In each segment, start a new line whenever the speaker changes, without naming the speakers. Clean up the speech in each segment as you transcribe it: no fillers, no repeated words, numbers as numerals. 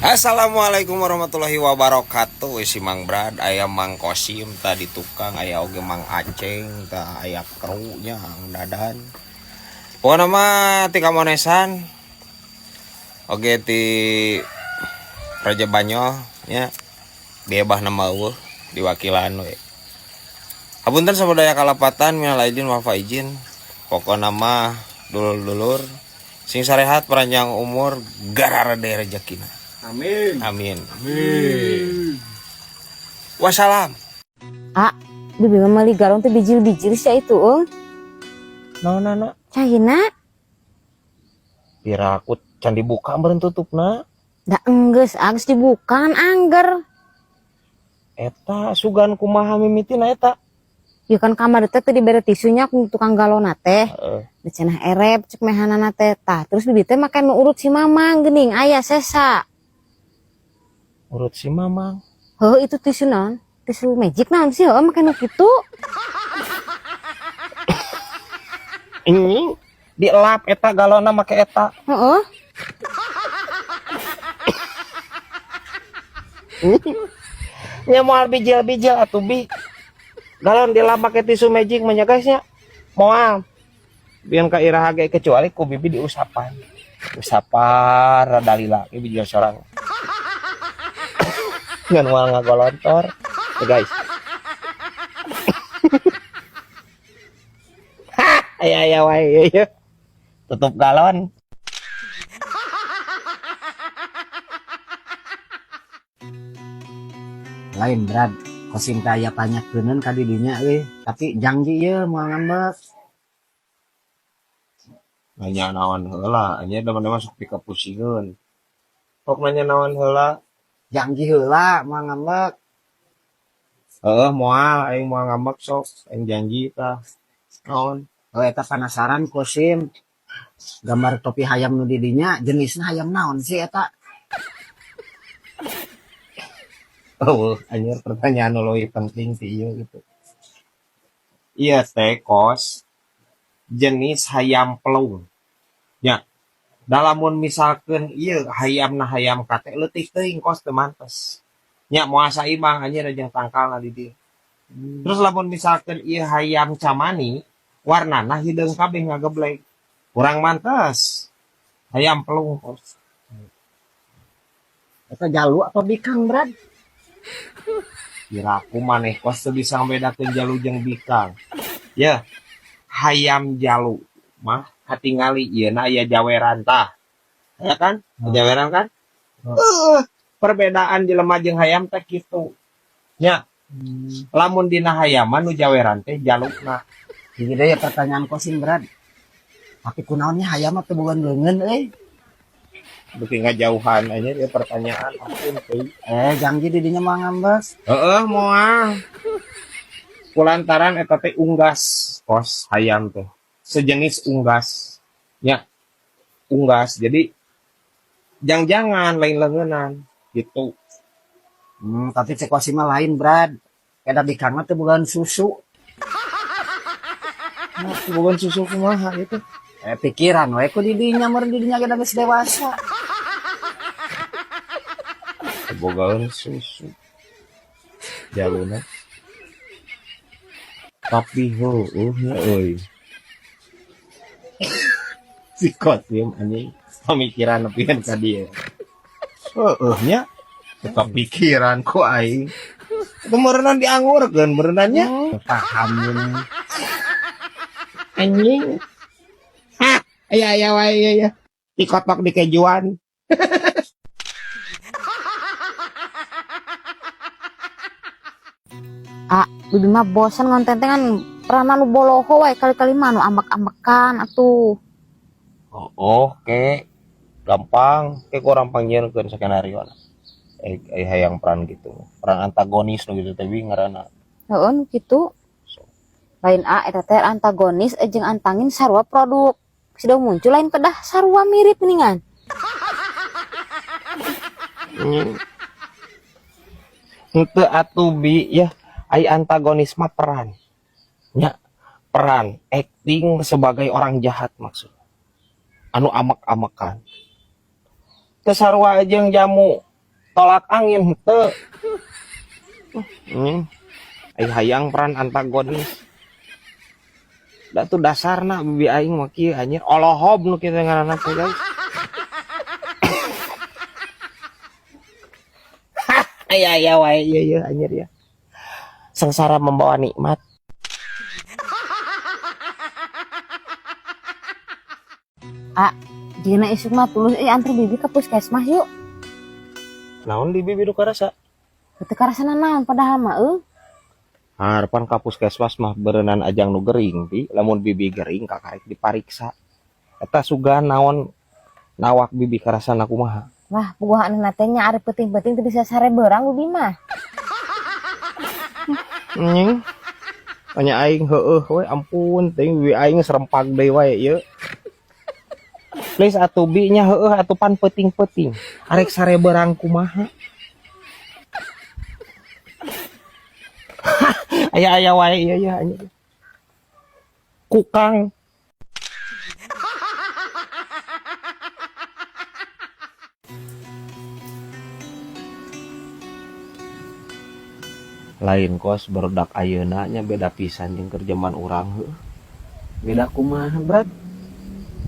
Assalamualaikum warahmatullahi wabarakatuh. Si Mang Brad, ayam Mang Kosim, tadi tukang, ayah oge Mang Aceng, ta ayah krunya, dadan. Pokoknya mah ti kamonesan, oge ti Raja Banyo, nya diebah nama eueuh diwakilan we. Hapunten sabudaya kalapatan, minal aidin wal faizin. Pokoknya mah dulur-dulur sing sarehat panjang umur gararade rezekina.
Amin.
Amin.
Amin.
Wassalam.
Bibi mah meli galon teh bijil-bijil sia itu,
Nona
Cahina,
pirakut can dibuka meureun tutupna.
da enggeus agus dibukaan angger.
Eta sugan kumaha mimitina eta.
Ieu kan kamar teh dibere tisunya ku tukang galona teh. Da cenah erep cek mehanana teh tah. Terus bibi teh make nu urut si mamang geuning aya sesa.
Urut si mamang.
Heuh itu tisu naon? Tisu magic naon sih heuh make nu kitu?
Ini dielap eta galona make eta.
Heeh.
Nya moal bijil-bijil atuh bi. Galon dielap make tisu magic mah nya guysnya. Moal. Biar ka iraha ge kecuali ku bibi diusapan. Usapan rada lila ge bijil sorang. Ngan moal ngagolontor. Tuh guys. Aya wae ieu. Tutup galon.
Lain Brad, kosim kaya tanya kenen ka didinya tapi janji ye mau ngambek.
Nanya naon heula, anya da mana masuk pika pusingkeun. Kok nanya naon heula?
Janji heula mau ngambek.
Heeh, moal aing moal ngambek sok, aing janji tah. Naon?
Oh eta penasaran kosim. Gambar topi hayam nu didinya jenisnya hayam naon sih eta?
Oh, anjir pertanyaan lo penting sih ieu gitu. Iya teh kos jenis hayam pelung. Ya, dalamun misalkan ieu hayamna hayam kate leutik teuing kos teu mantes. Nya moal saimbang anjir jeung tangkalna di dieu. Terus lamun misalkan ieu hayam camani, warnana hideung kabeh ngageblek. Kurang mantes. Hayam pelung kos.
Eta jalu atau bikang Brad?
Kiraku maneh kos teu bisa ngambedakeun jalu jeung bikang. Ya, hayam jalu mah katingali ieuna aya jaweran tah. Ya kan? Jaweran kan? Perbedaan jelema jeung hayam teh kitu. Nya, lamun dina hayaman nu jaweran teh jalukna.
Jadi deh pertanyaan kosim Brad. Tapi kunaonnya hayam teh bukan leungeun
Beuki ngajauhan aja dia pertanyaan ampun teuing.
janji didinya mau ngambek.
Heeh, moal. Kulantaran eta teh unggas kos hayam teh. Sejenis unggas. Ya, unggas. Jadi jangan lain leungeunan gitu.
Tapi cek kosim mah lain Brad. Eta bikang teh bukan susu.
Nah, bukan susu kumaha itu.
Pikiran we ku didinya meureun didinya ge geus dewasa.
Bogaeun susu. Jaluna. Tapi heueuh nya euy. Si kosim anjing pamikiran nepikeun ka dieu. Heueuh nya kepikiran ku aing. Itu meureunna diangurkeun meureunna nya.
Paham ini.
Anjing. Hah, aya wae ya. Dikotok di kejuan.
Bibi mah bosan ngonten teh kan pernah nu boloho wae kali-kali mah nu ambek-ambekan atuh.
Oke. Gampang. Kayak kurang panggilkeun skenario. Hayang peran gitu. Peran antagonis nu gitu tapi ngaranna.
Heeh nu kitu. Lain eta teh antagonis jeung antangin sarua produk. Sudah muncul lain kedah sarua mirip mendingan.
Henteu atuh bi ya. Ai antagonis mah peran. Nya peran acting sebagai orang jahat maksud. Anu amek-amekan. Teu sarua jeung jamu tolak angin henteu. Ai hayang peran antagonis. Da tuh dasarna bibi aing mah kieu anjir olohob nu kitu ngaranna teh guys. Aya wae ieu anjir ya. Sengsara membawa nikmat.
Dina isuk mah tulus antri bibi ke puskesmas yuk.
Naon di bibi nu karasa?
Teu karasana naon padahal mah
Harapan ka puskesmas mah berenang ajang nu gering ti lamun bibi gering kakarek dipariksa. Eta sugan naon nawak bibi karasana kumaha?
Wah, puguhan teh nya ari penting-penting teu bisa sareberang bibi mah.
Anya aing heueuh we ampun teuing bibi aing serempak deui wae ieu. Please atuh bi nya heueuh atuh pan peuting-peuting. Arek sareberang kumaha? Aya wae ieu anjir. Kukang. Lain kos barudak ayeuna nya beda pisan jeung keur zaman urang heuh.
Beda kumaha, Brad?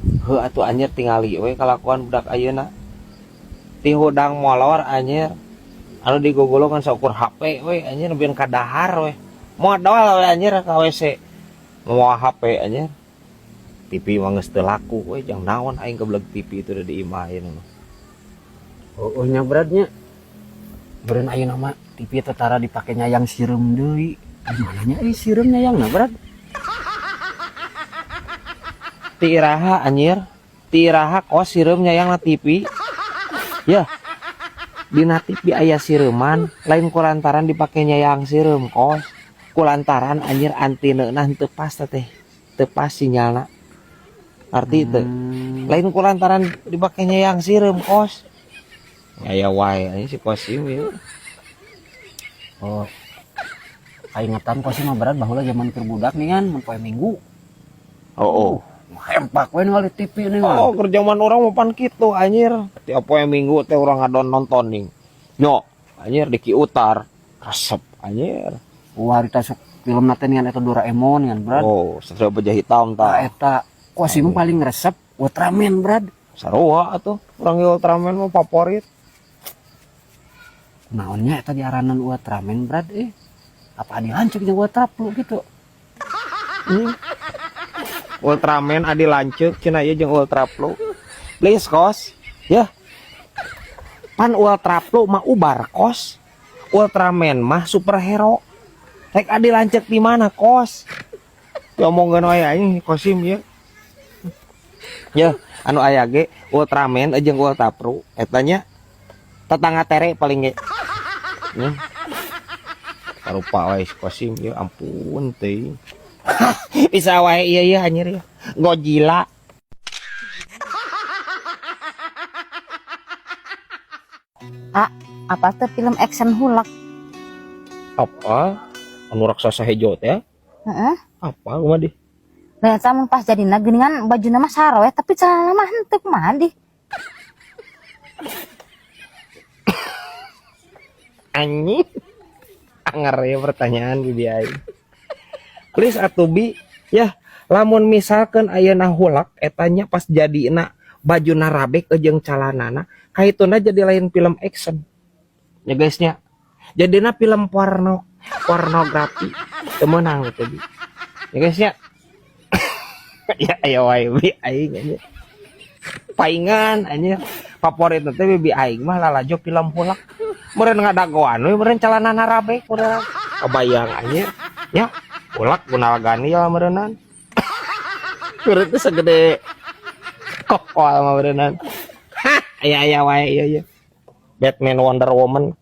Heuh atuh anjir tingali we kalakuan budak ayeuna. Ti hudang molor anjir. Anu digogolongan saukur HP we anjir nepian ka dahar we. Modal we anjir ka WC. Mau HP anjir. TV mah geus teu laku we jang naon aing kebeleg TV itu udah diimahin.
Oh, nya Bradnya. Beren ayeuna mah TV tetara dipake nyayang sireum deui. Gimana nya sireum nyayangna, Brad?
Ti iraha anjir. Ti iraha kos sireum nyayangna TV. Ya. Dina TV aya sireuman, lain kulantaran dipake nyayang sireum kos. Kulantaran anjir antineuna henteu pas teh. Teu pas sinyalna. Arti teu. Lain kulantaran dipake nyayang sireum kos. Aya wae anjing si kosim ieu.
Oh. Kaingetan kosim mah Brad baheula zaman keur budak nih kan mun poe Minggu.
Oh.
Hempak we ningali TV nih kan.
Oh, kerjaan orang mau pan kitu anjir. Tiap poe minggu teh urang ngadon nontoning. Nyo, anjir di Ki Utar. Resep anjir.
Harita sok film teh ngan eta Doraemon kan, Brad.
Oh, Satria Baja Hitam
Tah
tah.
eta kosim paling resep Ultraman, Brad.
Sarua atuh, urang Ultraman mah favorit.
Naonnya eta diaranan Ultraman, Brad Apa dilancuk jeung Ultraplu gitu.
Ultraman adi lanceuk cenah ieu jeung Ultraplu. Please kos. Ya. Pan Ultraplu mah ubar kos. Ultraman mah superhero. Rek adi lanceuk di mana kos? Ngomongkeun wae anjing kosim ya. Ya, anu aya ge Ultraman jeung Ultraplu eta nya tetangga tere paling ge. Karupa wae kosim ya ampun teuing. Bisa wae iya anjir ya. Godzilla.
Apa tuh film action hulak?
Apa? Anu raksasa hejo teh?
Heeh.
Apa kumaha di?
Ternyata mun pas jadina geuningan bajuna mah saroe tapi celana mah henteu kumaha di.
Anjing. Anger ya pertanyaan bibi aing. Please atuh bi ya lamun misalkan ayeuna hulak etanya pas jadina bajuna rabek jeung calanana kaituna jadi lain film action. Ya guysnya. Jadina film pornografi. Teu meunang gitu bi. Ya guysnya. Ya ayo wae bi aing anjir. Paingan anjir. Favorit teh bibi aing mah lalajo film hulak. Meureun ngadagoan we meureun calanana rabek meureun. Kebayang anjir. Ya, hulak gunalgani lah meureunan. Meureun teh sagede kokol mah meureunan. Aya wae ieu. Batman Wonder Woman.